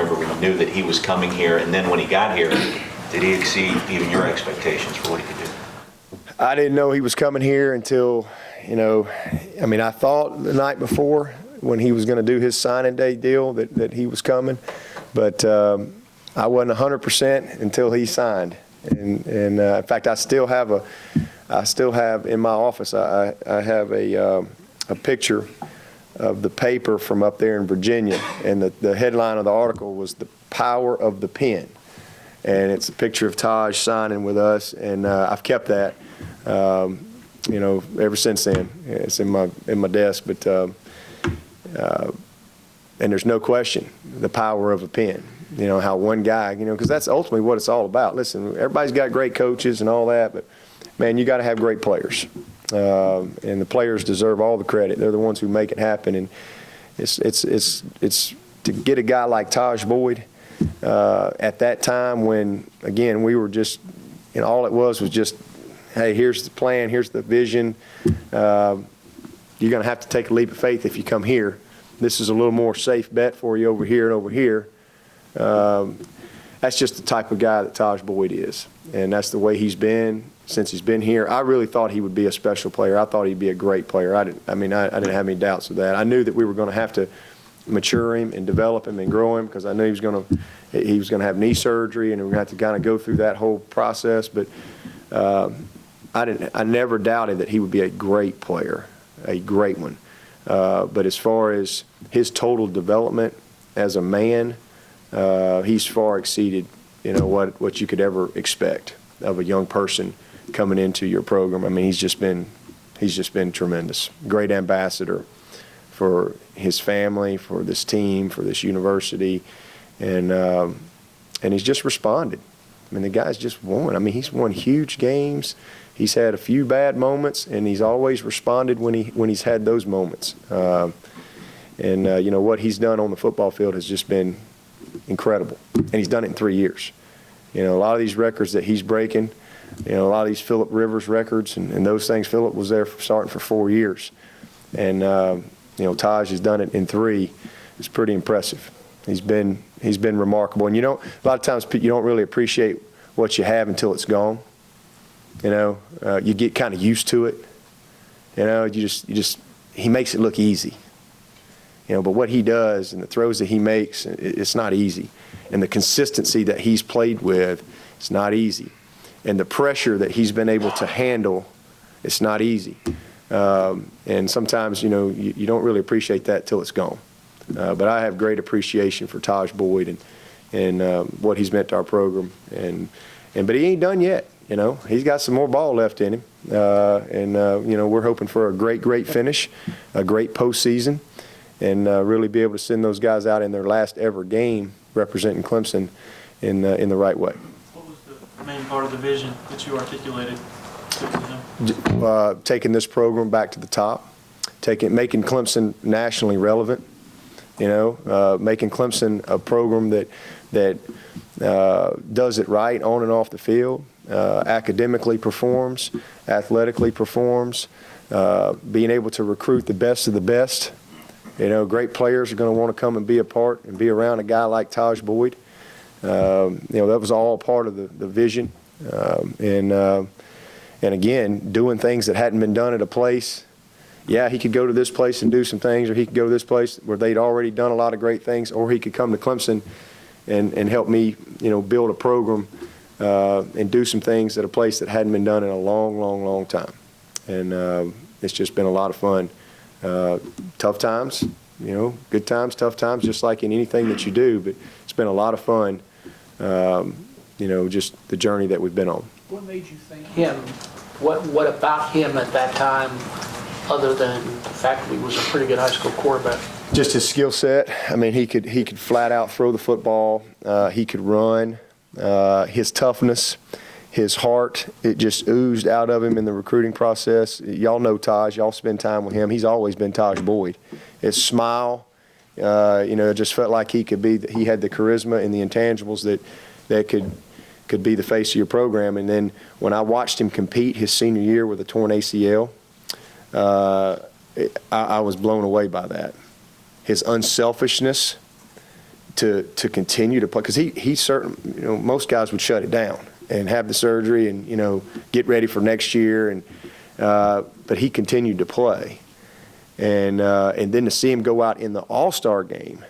remember when you knew that he was coming here, and then when he got here, did he exceed even your expectations for what he could do? I didn't know he was coming here until, I thought the night before when he was going to do his signing day deal that he was coming, but I wasn't 100% until he signed. And in fact, I still have in my office, I have a picture of the paper from up there in Virginia, and the headline of the article was "The Power of the Pen," and it's a picture of Taj signing with us, and I've kept that, ever since then. It's in my desk, but and there's no question the power of a pen. How one guy, because that's ultimately what it's all about. Listen, everybody's got great coaches and all that, but man, you got to have great players. And the players deserve all the credit. They're the ones who make it happen. And it's to get a guy like Taj Boyd at that time when, again, we were just, all it was just, hey, here's the plan, here's the vision. You're going to have to take a leap of faith if you come here. This is a little more safe bet for you over here and over here. That's just the type of guy that Taj Boyd is, and that's the way he's been since he's been here. I really thought he would be a special player. I thought he'd be a great player. I didn't have any doubts of that. I knew that we were going to have to mature him and develop him and grow him, because I knew he was going to have knee surgery, and we had to kind of go through that whole process. But I never doubted that he would be a great player, a great one. But as far as his total development as a man, he's far exceeded, what you could ever expect of a young person coming into your program. I mean, he's just been tremendous. Great ambassador for his family, for this team, for this university, and he's just responded. I mean, the guy's just won. I mean, he's won huge games. He's had a few bad moments, and he's always responded when he's had those moments. What he's done on the football field has just been incredible, and he's done it in 3 years. A lot of these records that he's breaking, a lot of these Phillip Rivers records and those things. Phillip was there starting for 4 years, and Taj has done it in 3. It's pretty impressive. He's been remarkable, and a lot of times you don't really appreciate what you have until it's gone. You get kind of used to it. He makes it look easy. But what he does and the throws that he makes, it's not easy. And the consistency that he's played with, it's not easy. And the pressure that he's been able to handle, it's not easy. And sometimes, you don't really appreciate that till it's gone. But I have great appreciation for Taj Boyd and what he's meant to our program. But he ain't done yet. He's got some more ball left in him. We're hoping for a great finish, a great postseason, and really be able to send those guys out in their last ever game representing Clemson in the right way. What was the main part of the vision that you articulated to him? Taking this program back to the top, making Clemson nationally relevant, making Clemson a program that does it right on and off the field, academically performs, athletically performs, being able to recruit the best of the best. Great players are going to want to come and be a part and be around a guy like Taj Boyd. That was all part of the vision. And again, doing things that hadn't been done at a place. Yeah, he could go to this place and do some things, or he could go to this place where they'd already done a lot of great things, or he could come to Clemson and help me, build a program and do some things at a place that hadn't been done in a long time. And it's just been a lot of fun. Tough times, good times, tough times, just like in anything that you do. But it's been a lot of fun, just the journey that we've been on. What made you think him? What about him at that time, other than the fact that he was a pretty good high school quarterback? Just his skill set. I mean, he could flat out throw the football. He could run. His toughness, his heart, it just oozed out of him in the recruiting process. Y'all know Taj. Y'all spend time with him. He's always been Taj Boyd. His smile, it just felt like he had the charisma and the intangibles that could be the face of your program. And then when I watched him compete his senior year with a torn ACL, I was blown away by that. His unselfishness, to continue to play, because he certain, you know, most guys would shut it down and have the surgery and, you know, get ready for next year, and but he continued to play, and then to see him go out in the All-Star game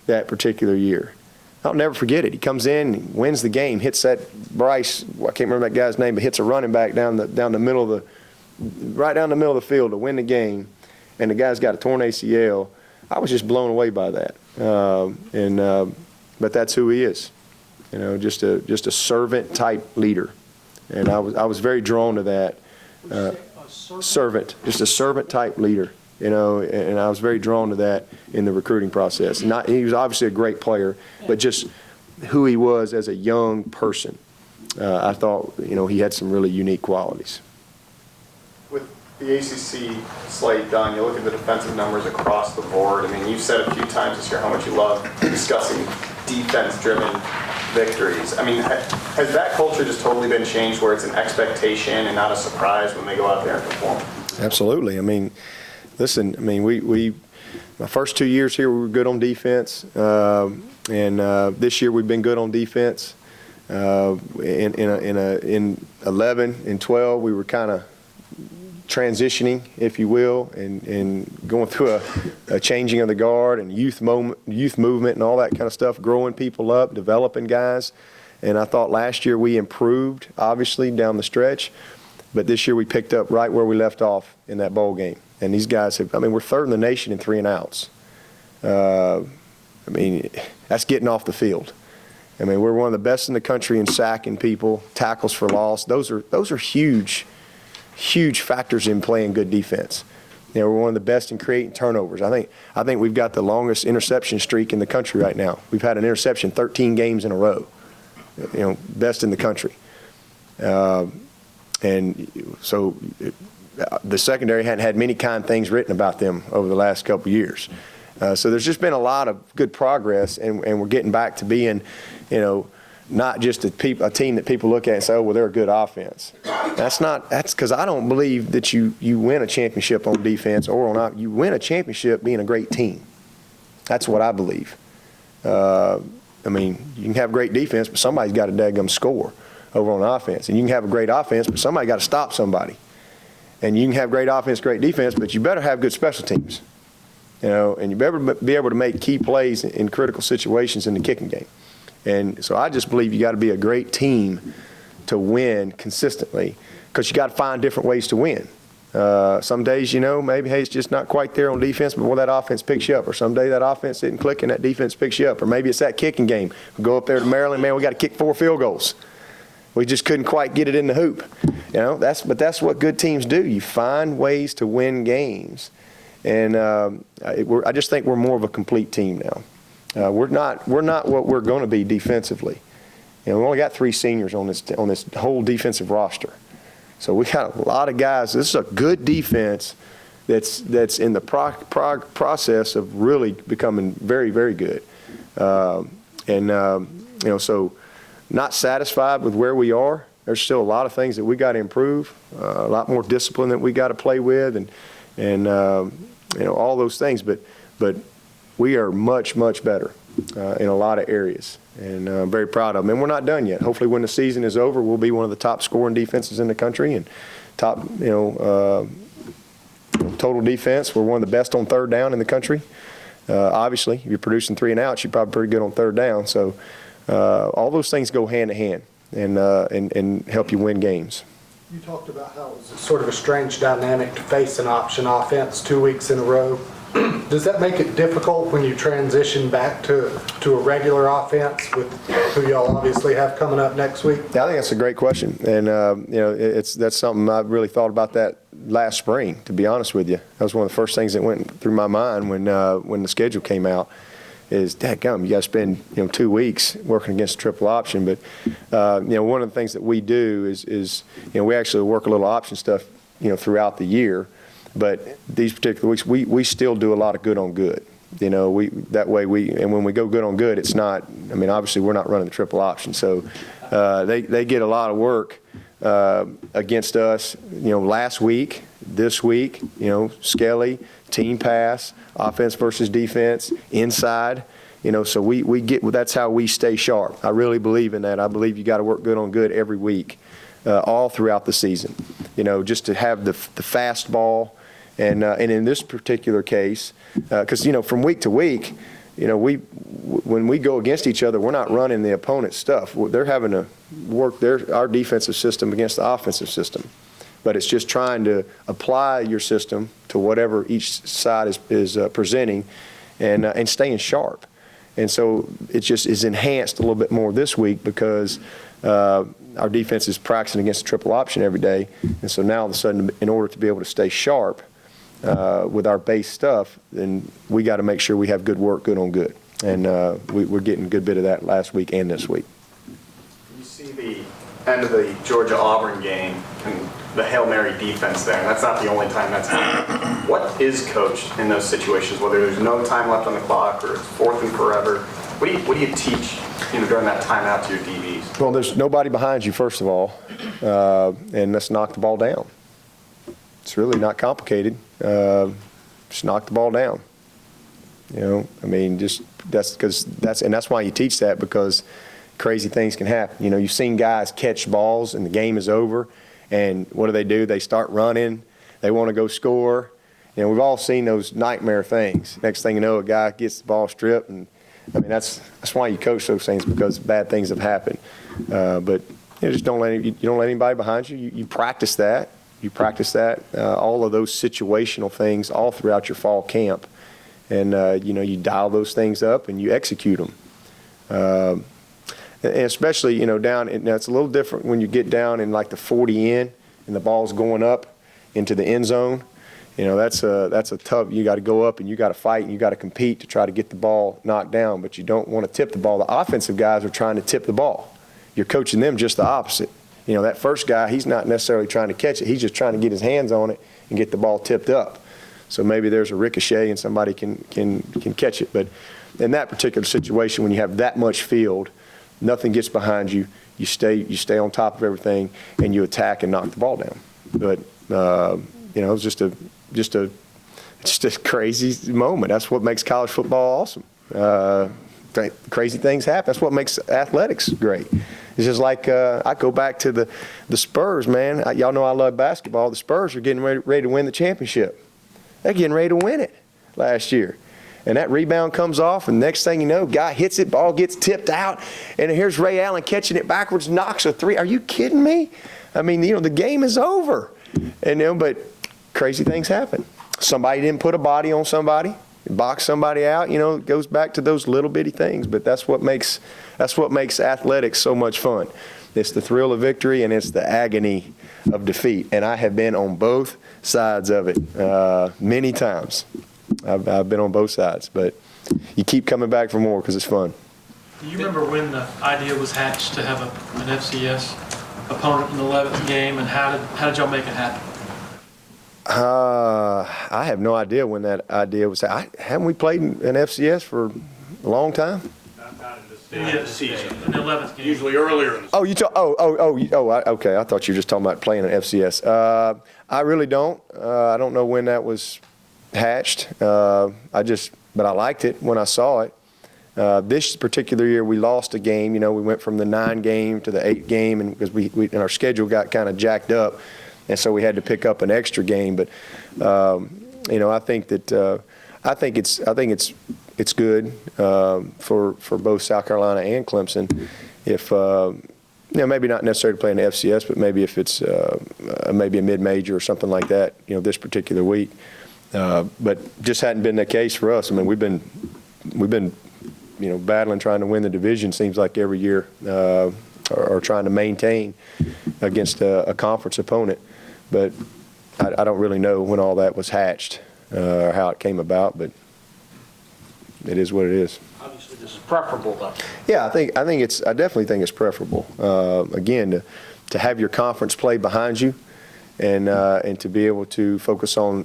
that particular year, I'll never forget it. He comes in, he wins the game, hits that Bryce, I can't remember that guy's name, but hits a running back right down the middle of the field to win the game, and the guy's got a torn ACL. I was just blown away by that, but that's who he is, you know, just a servant type leader, and I was very drawn to that. Servant, just a servant type leader, you know, and I was very drawn to that in the recruiting process. He was obviously a great player, but just who he was as a young person, I thought, you know, he had some really unique qualities. With the ACC slate done, you look at the defensive numbers across the board. I mean, you've said a few times this year how much you love discussing defense-driven victories. I mean, has that culture just totally been changed where it's an expectation and not a surprise when they go out there and perform? Absolutely. I mean, listen, I mean, my first 2 years here, we were good on defense, and this year we've been good on defense. In 11 and 12, we were kind of transitioning, if you will, and going through a changing of the guard and youth movement and all that kind of stuff, growing people up, developing guys. And I thought last year we improved, obviously, down the stretch. But this year we picked up right where we left off in that bowl game. And these guys have, I mean, we're third in the nation in 3 and outs. I mean, that's getting off the field. I mean, we're one of the best in the country in sacking people, tackles for loss. Those are huge factors in playing good defense. You know, we're one of the best in creating turnovers. I think we've got the longest interception streak in the country right now. We've had an interception 13 games in a row. You know, best in the country. And so the secondary hadn't had many kind things written about them over the last couple of years. So there's just been a lot of good progress, and we're getting back to being, you know, not just a team that people look at and say, oh, well, they're a good offense. That's because I don't believe that you win a championship on defense or on you win a championship being a great team. That's what I believe. I mean, you can have great defense, but somebody's got to daggum score over on offense. And you can have a great offense, but somebody got to stop somebody. And you can have great offense, great defense, but you better have good special teams. You know, and you better be able to make key plays in critical situations in the kicking game. And so I just believe you got to be a great team to win consistently, because you got to find different ways to win. Some days, you know, maybe, hey, it's just not quite there on defense, but that offense picks you up. Or someday that offense isn't clicking, that defense picks you up. Or maybe it's that kicking game. We go up there to Maryland, man, we got to kick 4 field goals. We just couldn't quite get it in the hoop. You know, that's what good teams do. You find ways to win games. And I just think we're more of a complete team now. We're not what we're going to be defensively. You know, we only got 3 seniors on this whole defensive roster. So we got a lot of guys. This is a good defense that's in the process of really becoming very, very good. You know, so not satisfied with where we are. There's still a lot of things that we got to improve. A lot more discipline that we got to play with, and you know, all those things. But we are much, much better in a lot of areas, and I'm very proud of them. And we're not done yet. Hopefully when the season is over, we'll be one of the top scoring defenses in the country, and top, you know, total defense. We're one of the best on third down in the country. Obviously, if you're producing 3 and outs, you're probably pretty good on third down. So all those things go hand in hand and help you win games. You talked about how it was sort of a strange dynamic to face an option offense 2 weeks in a row. Does that make it difficult when you transition back to a regular offense with who y'all obviously have coming up next week? Yeah, I think that's a great question, and you know, that's something I really thought about that last spring. To be honest with you, that was one of the first things that went through my mind when the schedule came out. Is dadgum, you got to spend 2 weeks working against a triple option. But you know, one of the things that we do is we actually work a little option stuff throughout the year. But these particular weeks, we still do a lot of good on good. And when we go good on good, it's not. I mean, obviously we're not running the triple option, so they get a lot of work against us. Last week, this week, Skelly, team pass, offense versus defense, inside. So that's how we stay sharp. I really believe in that. I believe you got to work good on good every week, all throughout the season. Just to have the fastball, and in this particular case, because from week to week, when we go against each other, we're not running the opponent's stuff. They're having to work our defensive system against the offensive system. But it's just trying to apply your system to whatever each side is presenting, and staying sharp. And so it just is enhanced a little bit more this week because our defense is practicing against the triple option every day. And so now all of a sudden, in order to be able to stay sharp with our base stuff, then we got to make sure we have good work, good on good. And we're getting a good bit of that last week and this week. You see the end of the Georgia-Auburn game and the Hail Mary defense there, and that's not the only time that's happened. What is coached in those situations, whether there's no time left on the clock or it's fourth and forever? What do you teach during that timeout to your DBs? Well, there's nobody behind you, first of all, and let's knock the ball down. It's really not complicated. Just knock the ball down. That's why you teach that, because crazy things can happen. You've seen guys catch balls and the game is over, and what do? They start running. They want to go score. We've all seen those nightmare things. Next thing you know, a guy gets the ball stripped, and that's why you coach those things, because bad things have happened. But just don't let anybody behind you. You practice that. You practice that. All of those situational things all throughout your fall camp, and you dial those things up and you execute them. And especially, down, now it's a little different when you get down in like the 40 in and the ball's going up into the end zone. That's a tough, you got to go up and you got to fight and you got to compete to try to get the ball knocked down, but you don't want to tip the ball. The offensive guys are trying to tip the ball. You're coaching them just the opposite. That first guy, he's not necessarily trying to catch it. He's just trying to get his hands on it and get the ball tipped up. So maybe there's a ricochet and somebody can catch it. But in that particular situation, when you have that much field, nothing gets behind you. You stay on top of everything, and you attack and knock the ball down. But it's just a crazy moment. That's what makes college football awesome. Crazy things happen. That's what makes athletics great. It's just like I go back to the Spurs, man. Y'all know I love basketball. The Spurs are getting ready to win the championship. They're getting ready to win it last year. And that rebound comes off, and next thing you know, guy hits it, ball gets tipped out, and here's Ray Allen catching it backwards, knocks a three. Are you kidding me? The game is over. But crazy things happen. Somebody didn't put a body on somebody, box somebody out. It goes back to those little bitty things. But that's what makes athletics so much fun. It's the thrill of victory and it's the agony of defeat. And I have been on both sides of it many times. I've been on both sides, but you keep coming back for more because it's fun. Do you remember when the idea was hatched to have an FCS opponent in the 11th game, and how did y'all make it happen? I have no idea when that idea was. Haven't we played in FCS for a long time? Not in the season. In the 11th game. Usually earlier in the season. Oh, okay. I thought you were just talking about playing in FCS. I really don't. I don't know when that was hatched. But I liked it when I saw it. This particular year, we lost a game. We went from the 9 game to the 8 game, and because and our schedule got kind of jacked up, and so we had to pick up an extra game. But I think it's good for both South Carolina and Clemson if maybe not necessarily to play in the FCS, but maybe if it's maybe a mid-major or something like that. This particular week. But just hadn't been the case for us. We've been battling, trying to win the division, seems like every year, or trying to maintain against a conference opponent. But I don't really know when all that was hatched or how it came about, but it is what it is. Obviously, this is preferable, though. Yeah, I definitely think it's preferable. Again, to have your conference play behind you, and to be able to focus on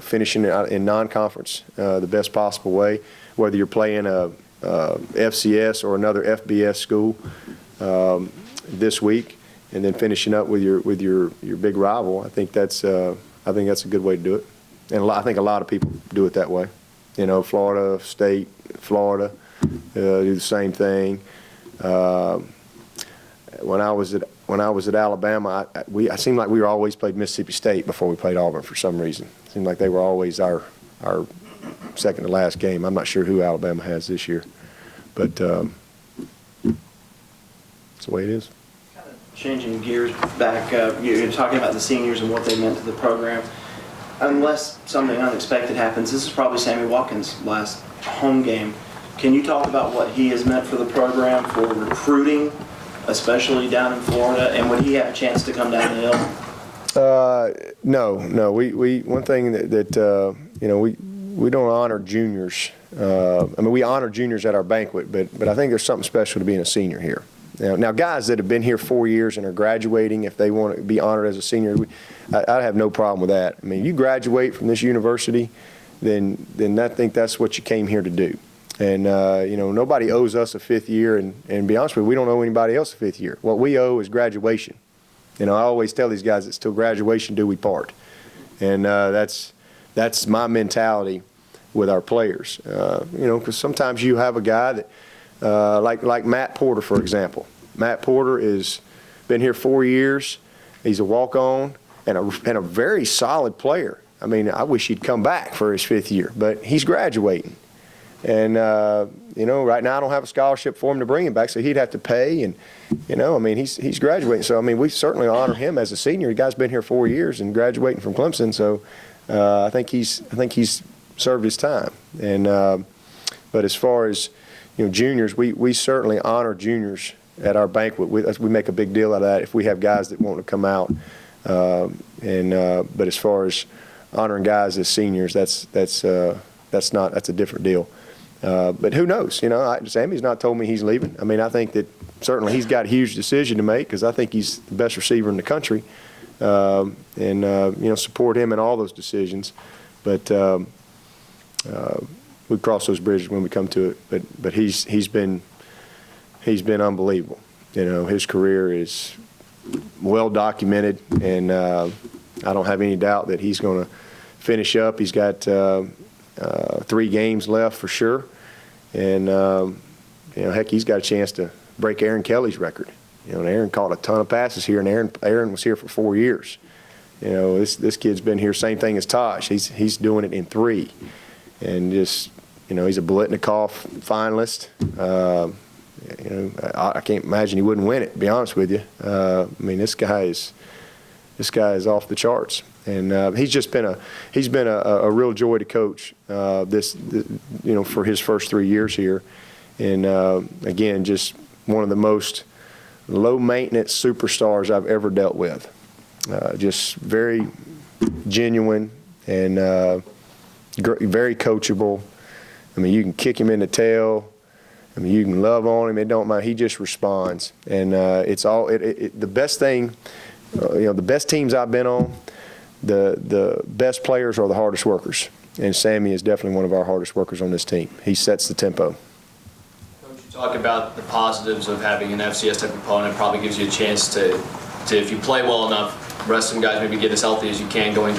finishing it in non-conference the best possible way, whether you're playing a FCS or another FBS school this week, and then finishing up with your big rival. I think that's a good way to do it, and I think a lot of people do it that way. Florida State, Florida, do the same thing. When I was at Alabama, I seemed like we were always played Mississippi State before we played Auburn for some reason. It seemed like they were always our second to last game. I'm not sure who Alabama has this year, but that's the way it is. Changing gears back, you're talking about the seniors and what they meant to the program. Unless something unexpected happens, this is probably Sammy Watkins' last home game. Can you talk about what he has meant for the program, for recruiting, especially down in Florida, and would he have a chance to come down the hill? No. We one thing that we don't honor juniors. We honor juniors at our banquet, but I think there's something special to being a senior here. Now, guys that have been here 4 years and are graduating, if they want to be honored as a senior, I have no problem with that. I mean, you graduate from this university, then I think that's what you came here to do. And, nobody owes us a fifth year, and to be honest with you, we don't owe anybody else a fifth year. What we owe is graduation. I always tell these guys it's till graduation do we part. And that's my mentality with our players. Because sometimes you have a guy that, like Matt Porter, for example. Matt Porter has been here 4 years. He's a walk-on and a very solid player. I mean, I wish he'd come back for his fifth year, but he's graduating. And, right now I don't have a scholarship for him to bring him back, so he'd have to pay. And, he's graduating. So, we certainly honor him as a senior. The guy's been here 4 years and graduating from Clemson, so I think he's served his time. And, but as far as, juniors, we certainly honor juniors at our banquet. We make a big deal out of that if we have guys that want to come out. But as far as honoring guys as seniors, that's a different deal. But who knows? Sammy's not told me he's leaving. I think that certainly he's got a huge decision to make because I think he's the best receiver in the country, support him in all those decisions. But we cross those bridges when we come to it. But he's been unbelievable. His career is well documented, and I don't have any doubt that he's going to finish up. He's got 3 games left for sure, and heck, he's got a chance to break Aaron Kelly's record. And Aaron caught a ton of passes here, and Aaron was here for 4 years. This kid's been here, same thing as Taj. He's doing it in 3, and just he's a Biletnikoff finalist. I can't imagine he wouldn't win it, to be honest with you. This guy is off the charts, and he's been a real joy to coach for his first 3 years here, and again, just one of the most low maintenance superstars I've ever dealt with. Just very genuine and very coachable. You can kick him in the tail. You can love on him. It don't matter. He just responds, and it's all the best thing. The best teams I've been on, the best players are the hardest workers, and Sammy is definitely one of our hardest workers on this team. He sets the tempo. Coach, you talk about the positives of having an FCS type opponent. Probably gives you a chance to if you play well enough, rest some guys maybe get as healthy as you can going